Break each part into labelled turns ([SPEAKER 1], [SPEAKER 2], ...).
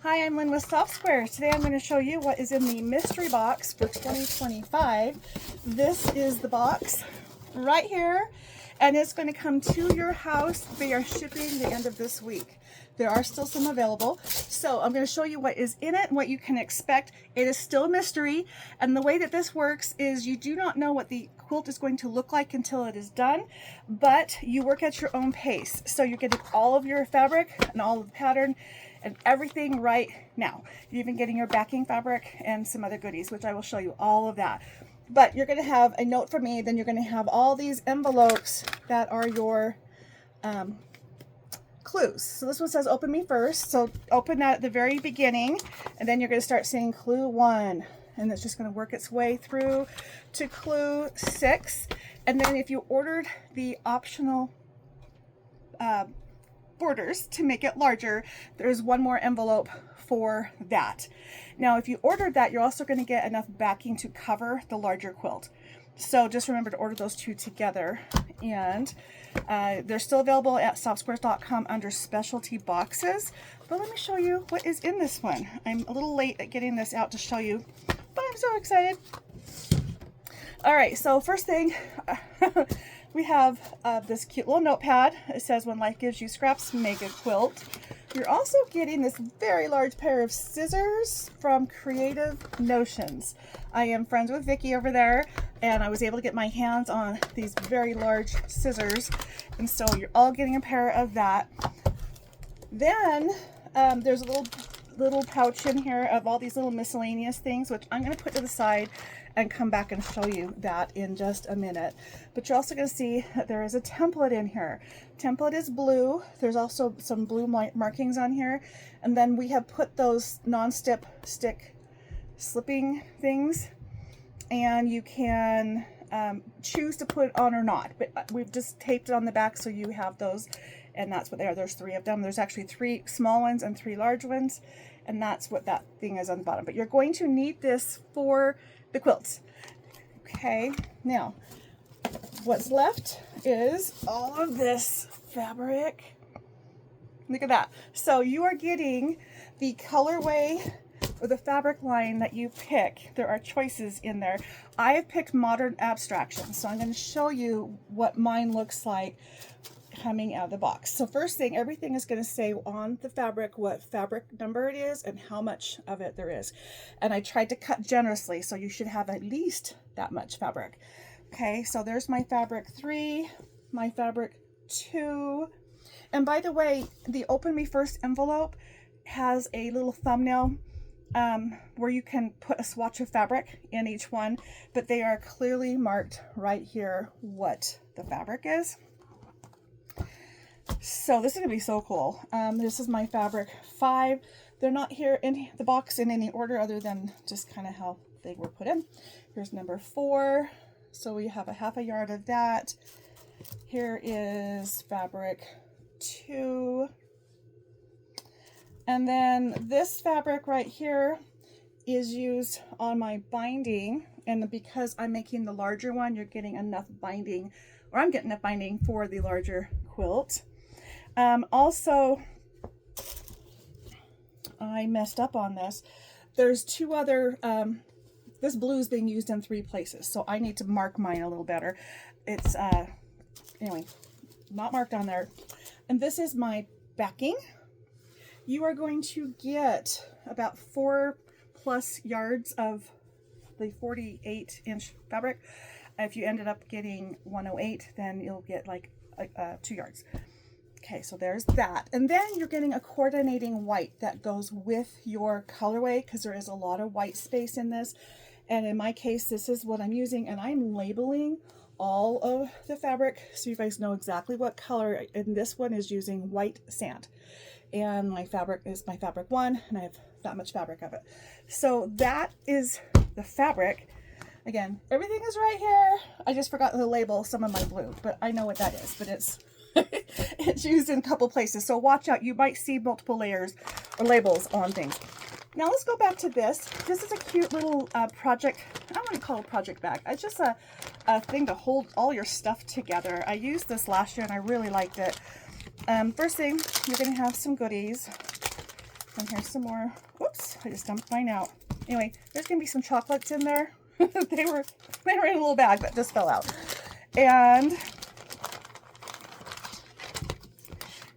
[SPEAKER 1] Hi, I'm Lynn with Soft Squares. Today I'm going to show you what is in the mystery box for 2025. This is the box right here, and it's going to come to your house. They are shipping the end of this week. There are still some available. So I'm going to show you what is in it and what you can expect. It is still a mystery, and the way that this works is you do not know what the quilt is going to look like until it is done, but you work at your own pace. So you're getting all of your fabric and all of the pattern and everything right now. You're even getting your backing fabric and some other goodies, which I will show you all of that. But you're going to have a note from me, then you're going to have all these envelopes that are your clues. So this one says open me first, so open that at the very beginning, and then you're going to start seeing clue 1, and it's just going to work its way through to clue 6. And then if you ordered the optional borders to make it larger, there's one more envelope for that. Now if you ordered that, you're also going to get enough backing to cover the larger quilt. So just remember to order those two together, and they're still available at softsquares.com under specialty boxes. But let me show you what is in this one. I'm a little late at getting this out to show you, but I'm so excited. All right, so first thing, we have this cute little notepad. It says, when life gives you scraps, make a quilt. You're also getting this very large pair of scissors from Creative Notions. I am friends with Vicki over there, and I was able to get my hands on these very large scissors, and so you're all getting a pair of that. Then there's a little pouch in here of all these little miscellaneous things, which I'm going to put to the side and come back and show you that in just a minute. But you're also going to see that there is a template in here. Template is blue. There's also some blue markings on here, and then we have put those non-stick slipping things, and you can choose to put it on or not, but we've just taped it on the back so you have those, and that's what they are. There's 3 of them. There's actually 3 small ones and 3 large ones, and that's what that thing is on the bottom. But you're going to need this for the quilts. Okay, now what's left is all of this fabric. Look at that. So you are getting the colorway or the fabric line that you pick. There are choices in there. I have picked Modern Abstraction, so I'm going to show you what mine looks like coming out of the box. So first thing, everything is going to say on the fabric what fabric number it is and how much of it there is. And I tried to cut generously, so you should have at least that much fabric. Okay, so there's my fabric 3, my fabric 2. And by the way, the Open Me First envelope has a little thumbnail where you can put a swatch of fabric in each one, but they are clearly marked right here what the fabric is. So this is going to be so cool. This is my fabric 5. They're not here in the box in any order other than just kind of how they were put in. Here's number 4. So we have a half a yard of that. Here is fabric 2. And then this fabric right here is used on my binding. And because I'm making the larger one, you're getting enough binding, or I'm getting enough binding for the larger quilt. Also, I messed up on this. There's 2 other, this blue is being used in 3 places, so I need to mark mine a little better. It's, anyway, not marked on there. And this is my backing. You are going to get about 4+ yards of the 48-inch fabric. If you ended up getting 108, then you'll get like 2 yards. Okay, so there's that. And then you're getting a coordinating white that goes with your colorway, because there is a lot of white space in this. And in my case, this is what I'm using, and I'm labeling all of the fabric so you guys know exactly what color. And this one is using white sand. And my fabric is my fabric 1, and I have that much fabric of it. So that is the fabric. Again, everything is right here. I just forgot to label some of my blue, but I know what that is, but it's it's used in a couple places, so watch out. You might see multiple layers or labels on things. Now let's go back to this. This is a cute little project. I don't want to call it a project bag. It's just a thing to hold all your stuff together. I used this last year and I really liked it. First thing, you're going to have some goodies. And here's some more. Whoops, I just dumped mine out. Anyway, there's going to be some chocolates in there. they were in a little bag that just fell out. And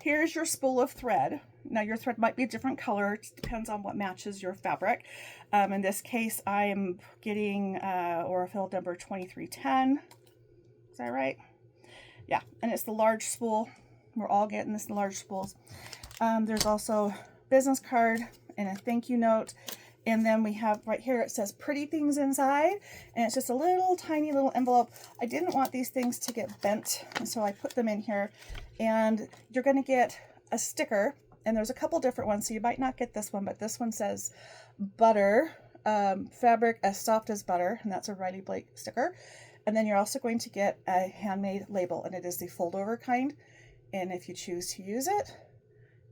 [SPEAKER 1] here's your spool of thread. Now your thread might be a different color. It depends on what matches your fabric. In this case, I am getting Aurifil number 2310. Is that right? Yeah, and it's the large spool. We're all getting this in large spools. There's also business card and a thank you note. And then we have right here, it says pretty things inside. And it's just a little tiny little envelope. I didn't want these things to get bent, and so I put them in here. And you're going to get a sticker. And there's a couple different ones, so you might not get this one, but this one says butter, fabric as soft as butter, and that's a Riley Blake sticker. And then you're also going to get a handmade label, and it is the fold over kind. And if you choose to use it,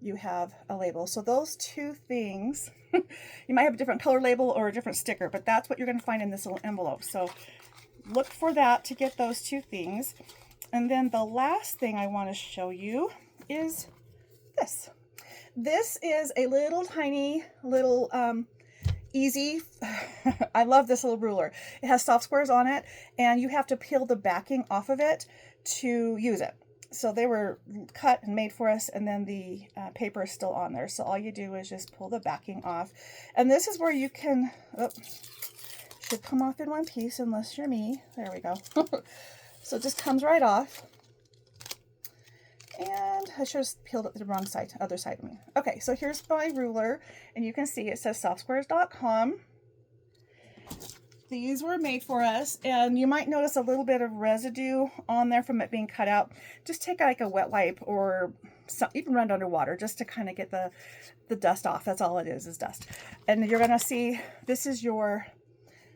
[SPEAKER 1] you have a label. So those two things, you might have a different color label or a different sticker, but that's what you're going to find in this little envelope. So look for that to get those two things. And then the last thing I want to show you is this. This is a little tiny little easy, I love this little ruler. It has soft squares on it, and you have to peel the backing off of it to use it. So they were cut and made for us, and then the paper is still on there. So all you do is just pull the backing off. And this is where you can, should come off in one piece unless you're me. There we go. So it just comes right off. And I should have peeled it to the wrong side, other side of me. Okay, so here's my ruler, and you can see it says softsquares.com. These were made for us, and you might notice a little bit of residue on there from it being cut out. Just take like a wet wipe or even run it under water just to kind of get the dust off. That's all it is dust. And you're going to see this is your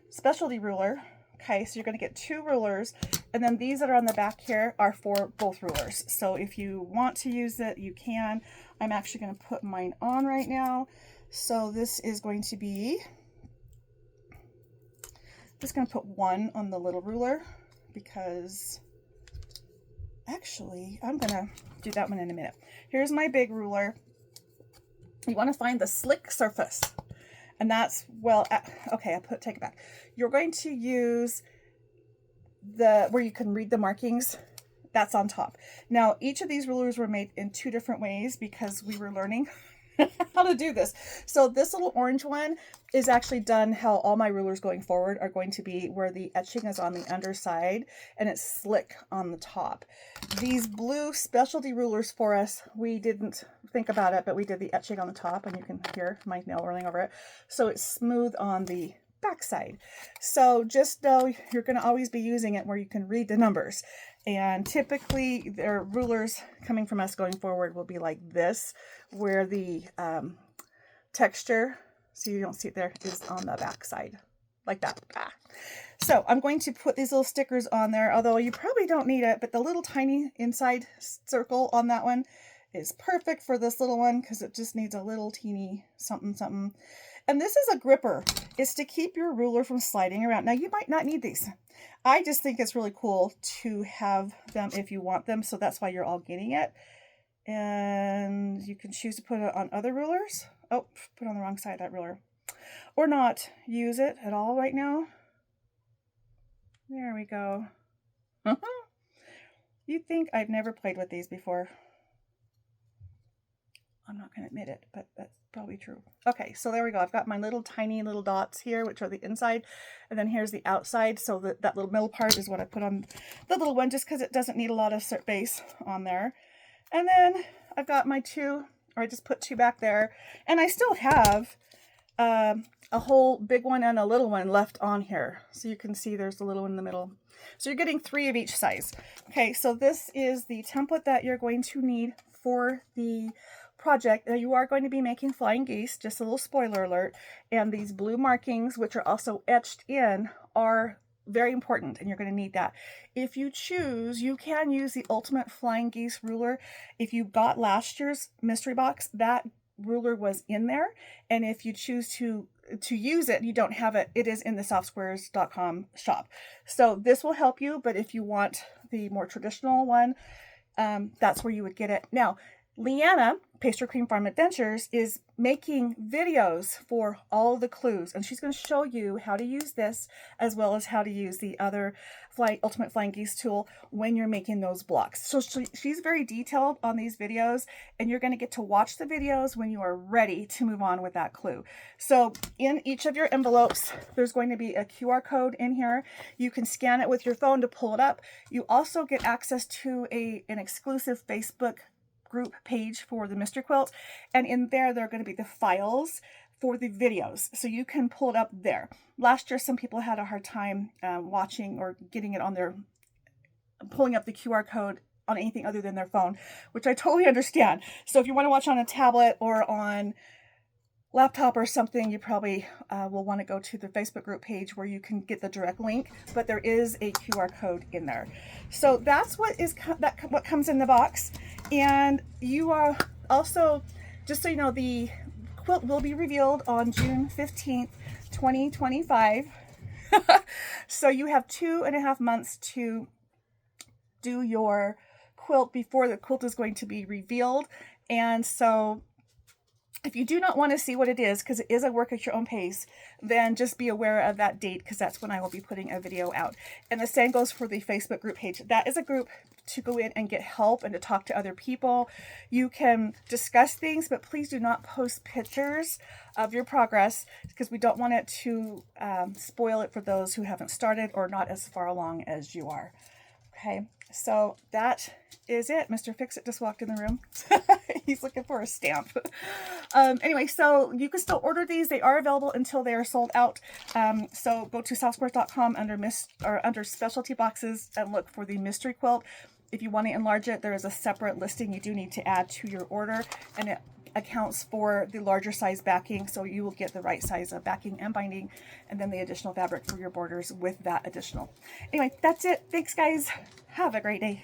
[SPEAKER 1] specialty ruler. Okay, so you're going to get two rulers, and then these that are on the back here are for both rulers. So if you want to use it, you can. I'm actually going to put mine on right now. So this is going to be, just going to put one on the little ruler because actually I'm going to do that one in a minute. Here's my big ruler. You want to find the slick surface. And that's, well, okay, take it back. You're going to use where you can read the markings. That's on top. Now, each of these rulers were made in two different ways because we were learning how to do this. So this little orange one is actually done how all my rulers going forward are going to be, where the etching is on the underside and it's slick on the top. These blue specialty rulers for us, we didn't think about it, but we did the etching on the top, and you can hear my nail rolling over it. So it's smooth on the back side. So just know you're going to always be using it where you can read the numbers. And typically their rulers coming from us going forward will be like this, where the texture, so you don't see it there, is on the back side like that. So I'm going to put these little stickers on there, although you probably don't need it, but the little tiny inside circle on that one is perfect for this little one because it just needs a little teeny something something. And this is a gripper. It's to keep your ruler from sliding around. Now you might not need these. I just think it's really cool to have them if you want them, so that's why you're all getting it. And you can choose to put it on other rulers. Oh, put it on the wrong side of that ruler. Or not use it at all right now. There we go. You'd think I've never played with these before. I'm not going to admit it, but that's probably true. Okay, so there we go. I've got my little tiny little dots here, which are the inside, and then here's the outside. So that little middle part is what I put on the little one, just because it doesn't need a lot of base on there. And then I've got my two, or I just put two back there, and I still have a whole big one and a little one left on here. So you can see there's a little one in the middle. So you're getting 3 of each size. Okay, so this is the template that you're going to need for the project. Now you are going to be making flying geese, just a little spoiler alert, and these blue markings, which are also etched in, are very important, and you're going to need that. If you choose, you can use the Ultimate Flying Geese ruler. If you got last year's mystery box, that ruler was in there, and if you choose to use it, you don't have it, it is in the softsquares.com shop. So this will help you, but if you want the more traditional one, that's where you would get it. Now, Leanna, Pastry Cream Farm Adventures, is making videos for all the clues, and she's going to show you how to use this as well as how to use the other Ultimate Flying Geese tool when you're making those blocks. So she's very detailed on these videos, and you're going to get to watch the videos when you are ready to move on with that clue. So in each of your envelopes, there's going to be a QR code in here. You can scan it with your phone to pull it up. You also get access to an exclusive Facebook group page for the Mystery Quilt, and in there are going to be the files for the videos, so you can pull it up there. Last year some people had a hard time watching or getting it on their, pulling up the QR code on anything other than their phone, which I totally understand. So if you want to watch on a tablet or on laptop or something, you probably will want to go to the Facebook group page where you can get the direct link, but there is a QR code in there. So that's what comes in the box. And you are also, just so you know, the quilt will be revealed on June 15th, 2025. So you have 2.5 months to do your quilt before the quilt is going to be revealed. And so if you do not want to see what it is, because it is a work at your own pace, then just be aware of that date, because that's when I will be putting a video out. And the same goes for the Facebook group page. That is a group to go in and get help and to talk to other people. You can discuss things, but please do not post pictures of your progress, because we don't want it to spoil it for those who haven't started or not as far along as you are. Okay, so that is it. Mr. Fix-It just walked in the room. He's looking for a stamp. Anyway, so you can still order these. They are available until they are sold out. So go to southsquares.com under specialty boxes and look for the Mystery Quilt. If you want to enlarge it, there is a separate listing you do need to add to your order, and it accounts for the larger size backing, so you will get the right size of backing and binding, and then the additional fabric for your borders with that additional. Anyway, that's it. Thanks, guys. Have a great day.